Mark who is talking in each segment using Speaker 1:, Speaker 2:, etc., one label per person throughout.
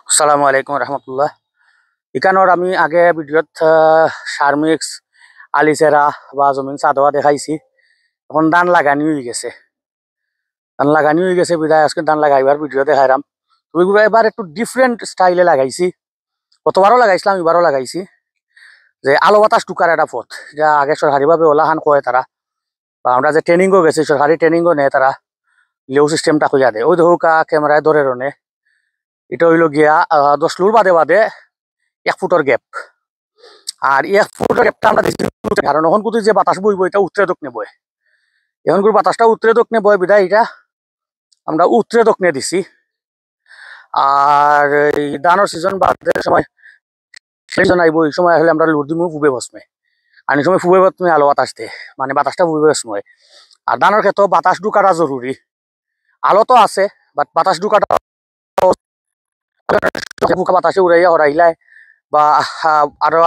Speaker 1: আসসালামু আলাইকুম রহমতুল্লাহ। ইকানোর আমি আগে ভিডিওত সারমিক্স আলিচেরা বা জমিন চাদোয়া দেখাইছি। এখন ধান লাগানি হয়ে গেছে, বিদায় আজকে ধান লাগাইবার ভিডিও দেখাইলাম। ওইগুলো এবার একটু ডিফারেন্ট স্টাইলে লাগাইছি। গতবারও লাগাইছিলাম, এবারও লাগাইছি। যে আলো বাতাস ঢুকার একটা পথ, যা আগে সরকারিভাবে ওলাহান কয় তারা, বা আমরা যে ট্রেনিংও গেছি সরকারি ট্রেনিংও নেয় তারা, লেউ সিস্টেমটা কইয়া দেয়। ওই ধরুকা ক্যামেরায় ধরে রনে এটা হইল গিয়া 10 লুর বাদে বাদে 1 ফুটের গ্যাপ। আর 1 ফুটের গ্যাপটা আমরা দেখছি, কারণ এখন কিন্তু যে বাতাস বইব এটা উত্তরে দক্ষিণে বয়। এখন কিন্তু বাতাসটা উত্তরে দক্ষিণে বয় বিদায় এটা আমরা উত্তরে দক্ষিণে দিছি। আর এই ধানের সিজন বাদের সময় সিজন আইব, এই সময় হলে আমরা লুট দিমু পূবে পশ্চিমে। আর এই সময় পূবে পশ্চিমে আলো বাতাস দেয়, মানে বাতাসটা পূবে পশ্চিমে। আর ধানের ক্ষেত্রে বাতাস ঢুকাটা জরুরি। আলো তো আছে, বাট বাতাস ঢুকাটা বাতাসে উড়াইয়া হরাইলাই বা আরো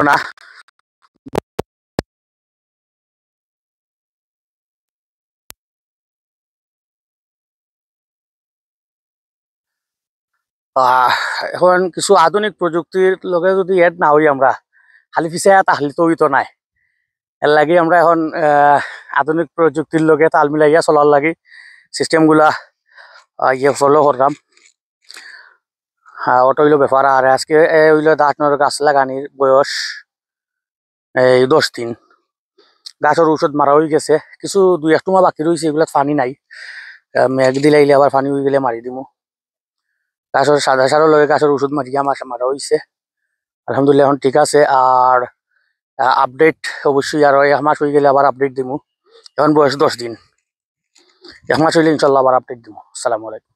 Speaker 1: না। এখন কিছু আধুনিক প্রযুক্তির লগে যদি এড না হই আমরা, খালি পিছে তাহলে তো হইতো নাই। এর লাগে আমরা এখন আধুনিক প্রযুক্তির লগে তাল মিলাইয়া চলার লাগে সিস্টেমগুলা ফলো করলাম। ওটা হইলো ব্যাপার। আর আজকে হইলো দাঁতনের গাছ লাগানির বয়স এই 10 দিন। গাছের ঔষধ মারা হয়ে গেছে, কিছু 2-1 মাস বাকি রয়েছে, এগুলা পানি নাই। মেঘ দিলাইলে আবার পানি হয়ে গেলে মারি দিমু। গাছের সাদা সারও লগে গাছের ওষুধ মারিয়া মারা হয়েছে, আলহামদুলিল্লাহ এখন ঠিক আছে। আর আপডেট অবশ্যই আরো 1 মাস হয়ে গেলে আবার আপডেট দিমু। এখন বয়স 10 দিন, 1 মাস হইলে ইনশাল্লাহ আবার আপডেট দিমু। আসসালামু আলাইকুম।